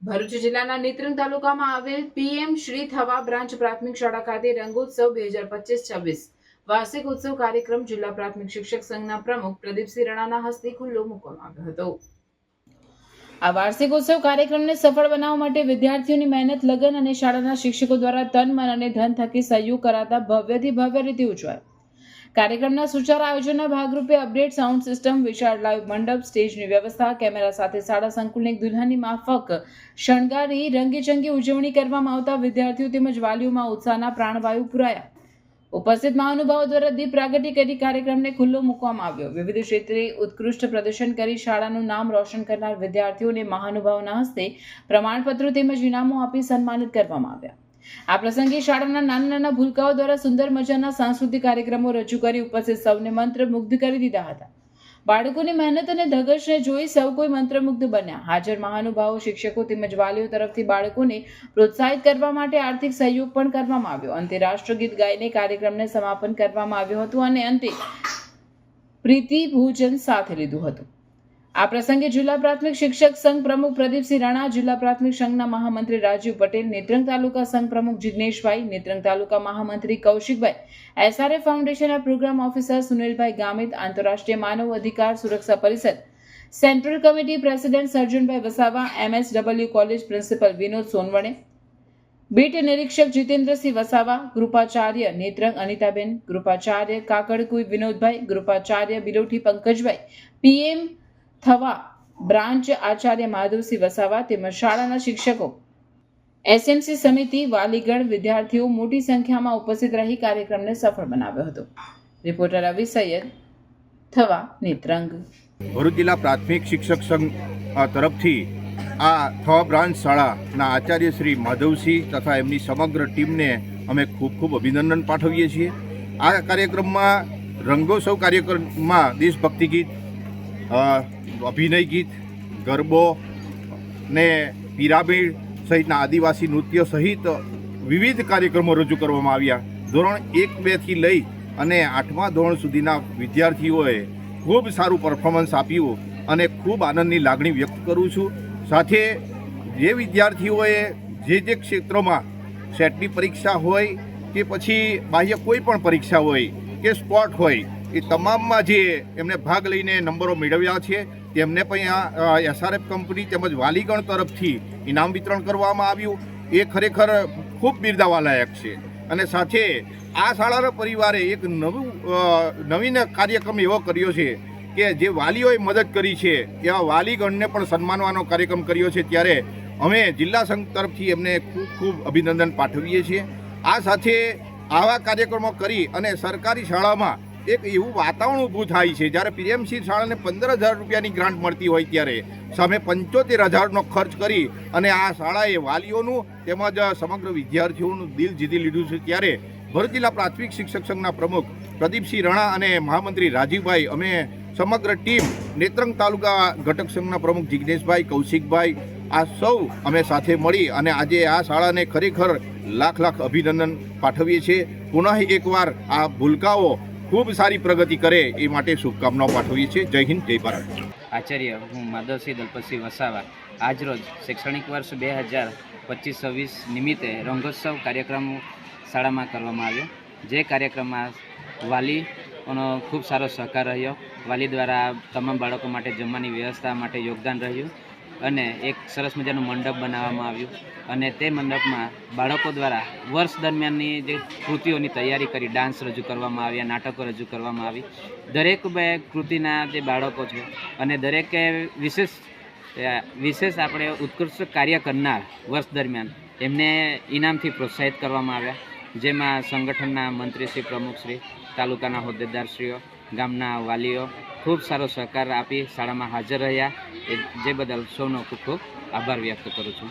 ભરૂચ જિલ્લાના નેત્રંગ તાલુકામાં આવેલ પીએમ શ્રી થવા બ્રાન્ચ પ્રાથમિક શાળા ખાતે રંગોત્સવ 2025-26 વાર્ષિક ઉત્સવ કાર્યક્રમ જિલ્લા પ્રાથમિક શિક્ષક સંઘના પ્રમુખ પ્રદીપસિંહ રણાના હસ્તે ખુલ્લો મૂકવામાં આવ્યો હતો। આ વાર્ષિક ઉત્સવ કાર્યક્રમને સફળ બનાવવા માટે વિદ્યાર્થીઓની મહેનત, લગન અને શાળાના શિક્ષકો દ્વારા તન, મન અને ધન થકી સહયોગ કરાતા ભવ્યથી ભવ્ય રીતે ઉજવાયો। કાર્યક્રમના સુચારા આયોજનના ભાગરૂપે અપડેટ સાઉન્ડ સિસ્ટમ, વિશાળ લાઈવ મંડપ, સ્ટેજની વ્યવસ્થા, કેમેરા સાથે શાળા સંકુલને એક દુલ્હનની માફક શણગારી રંગેચંગે ઉજવણી કરવામાં આવતા વિદ્યાર્થીઓ તેમજ વાલીઓમાં ઉત્સાહના પ્રાણવાયુ પુરાયા। ઉપસ્થિત મહાનુભાવો દ્વારા દીપ પ્રાગટ્ય કરી કાર્યક્રમને ખુલ્લો મૂકવામાં આવ્યો। વિવિધ ક્ષેત્રે ઉત્કૃષ્ટ પ્રદર્શન કરી શાળાનું નામ રોશન કરનાર વિદ્યાર્થીઓને મહાનુભાવોના હસ્તે પ્રમાણપત્રો તેમજ ઇનામો આપી સન્માનિત કરવામાં આવ્યા। આ પ્રસંગે શાળાના નાના નાના ભૂલકાઓ દ્વારા સુંદર મજાના સાંસ્કૃતિક કાર્યક્રમો રજૂ કરી ઉપસ્થિત સૌને મંત્રમુગ્ધ કરી દીધા હતા। બાળકોની મહેનત અને ધગશને જોઈ સૌ કોઈ મંત્રમુગ્ધ બન્યા। હાજર મહાનુભાવો, શિક્ષકો તેમજ વાલીઓ તરફથી બાળકોને પ્રોત્સાહિત કરવા માટે આર્થિક સહયોગ પણ કરવામાં આવ્યો। અંતે રાષ્ટ્રગીત ગાઈને કાર્યક્રમને સમાપન કરવામાં આવ્યું હતું અને અંતે પ્રીતિ ભોજન સાથે લીધું હતું। આ પ્રસંગે જિલ્લા પ્રાથમિક શિક્ષક સંઘ પ્રમુખ પ્રદીપસિંહ રણા, જિલ્લા પ્રાથમિક સંઘના મહામંત્રી રાજીવ પટેલ, નેત્રંગ તાલુકા સંઘ પ્રમુખ જિગ્નેશભાઈ, નેત્રંગ તાલુકા મહામંત્રી કૌશિકભાઈ, SRF ફાઉન્ડેશનના પ્રોગ્રામ ઓફિસર સુનિલભાઈ ગામિત, આંતરરાષ્ટ્રીય માનવ અધિકાર સુરક્ષા પરિષદ સેન્ટ્રલ કમિટી પ્રેસિડેન્ટ સર્જનભાઈ Vasava, MSW college principal Vinod Sonawane, beat નિરીક્ષક જીતેન્દ્રસિંહ વસાવા, ગૃપાચાર્ય નેત્રંગ અનિતાબેન, ગૃપાચાર્ય કાકડકુઈ વિનોદભાઈ, ગૃપાચાર્ય બિલોઠી પંકજભાઈ, PM થવા બ્રાન્ચ આચાર્ય માધવસિંહ વસાવા તેમજ શાળાના શિક્ષકો, SMC સમિતિ, વાલીગણ, વિદ્યાર્થીઓ મોટી સંખ્યામાં ઉપસ્થિત રહી કાર્યક્રમને સફળ બનાવ્યો હતો। રિપોર્ટર રવિ સૈયદ, થવા, નેત્રંગ। ભરૂચ જિલ્લા પ્રાથમિક શિક્ષક સંઘ તરફથી આ થવા બ્રાન્ચ શાળાના આચાર્ય શ્રી માધવસિંહ તથા એમની સમગ્ર ટીમને અમે ખૂબ ખૂબ અભિનંદન પાઠવીએ છીએ। આ કાર્યક્રમમાં રંગોત્સવ કાર્યક્રમમાં દેશભક્તિ ગીત, અભિનય ગીત, ગરબો ને પિરામિડ સહિતના આદિવાસી નૃત્ય સહિત વિવિધ કાર્યક્રમો રજૂ કરવામાં આવ્યા। ધોરણ 1, 2 થી લઈ અને 8મા ધોરણ સુધીના વિદ્યાર્થીઓએ ખૂબ સારું પરફોર્મન્સ આપ્યું અને ખૂબ આનંદની લાગણી વ્યક્ત કરું છું। સાથે જે વિદ્યાર્થીઓએ જે ક્ષેત્રોમાં સેટની પરીક્ષા હોય કે પછી બાહ્ય કોઈ પણ પરીક્ષા હોય કે સ્પોર્ટ હોય, એ તમામમાં જે એમણે ભાગ લઈને નંબરો મેળવ્યા છે તેમને પણ આ SRF કંપની તેમજ વાલીગણ તરફથી ઇનામ વિતરણ કરવામાં આવ્યું। એ ખરેખર ખૂબ બિરદાવાલાયક છે। અને સાથે આ શાળાના પરિવારે એક નવીન કાર્યક્રમ એવો કર્યો છે કે જે વાલીઓએ મદદ કરી છે એવા વાલીગણને પણ સન્માનવાનો કાર્યક્રમ કર્યો છે। ત્યારે અમે જિલ્લા સંઘ તરફથી એમને ખૂબ ખૂબ અભિનંદન પાઠવીએ છીએ। આ સાથે આવા કાર્યક્રમો કરી અને સરકારી શાળામાં એક એવું વાતાવરણ ઊભું થાય છે, જ્યારે PMC શાળાને 15,000 રૂપિયાની ગ્રાન્ટ મળતી હોય ત્યારે સામે 75,000નો ખર્ચ કરી અને આ શાળાએ વાલીઓનું તેમજ સમગ્ર વિદ્યાર્થીઓનું દિલ જીતી લીધું છે। ત્યારે ભરૂચ જિલ્લા પ્રાથમિક શિક્ષક સંઘના પ્રમુખ પ્રદીપસિંહ રણા અને મહામંત્રી રાજીવભાઈ, અમે સમગ્ર ટીમ, નેત્રંગ તાલુકા ઘટક સંઘના પ્રમુખ જિગ્નેશભાઈ, કૌશિકભાઈ, આ સૌ અમે સાથે મળી અને આજે આ શાળાને ખરેખર લાખ લાખ અભિનંદન પાઠવીએ છીએ। પુનઃ એકવાર આ ભૂલકાઓ ખૂબ સારી પ્રગતિ કરે એ માટે શુભકામનાઓ પાઠવીએ છીએ। જય હિન્દ, જય ભારત। આચાર્ય હું માધવસિંહ દલપતસિંહ વસાવા આજરોજ શૈક્ષણિક વર્ષ 2025-26 નિમિત્તે રંગોત્સવ કાર્યક્રમ શાળામાં કરવામાં આવ્યો। જે કાર્યક્રમમાં વાલીઓનો ખૂબ સારો સહકાર રહ્યો। વાલી દ્વારા તમામ બાળકો માટે જમવાની વ્યવસ્થા માટે યોગદાન રહ્યું અને એક સરસ મજાનું મંડપ બનાવવામાં આવ્યું અને તે મંડપમાં બાળકો દ્વારા વર્ષ દરમિયાનની જે કૃતિઓની તૈયારી કરી ડાન્સ રજૂ કરવામાં આવ્યા, નાટકો રજૂ કરવામાં આવી। દરેક કૃતિના જે બાળકો છે અને દરેકે વિશેષ આપણે ઉત્કૃષ્ટ કાર્ય કરનાર વર્ષ દરમિયાન એમને ઇનામથી પ્રોત્સાહિત કરવામાં આવ્યા, જેમાં સંગઠનના મંત્રીશ્રી, પ્રમુખશ્રી, તાલુકાના હોદ્દેદારશ્રીઓ, ગામના વાલીઓ ખૂબ સારો સહકાર આપી શાળામાં હાજર રહ્યા। જે બદલ સૌનો ખૂબ ખૂબ આભાર વ્યક્ત કરું છું।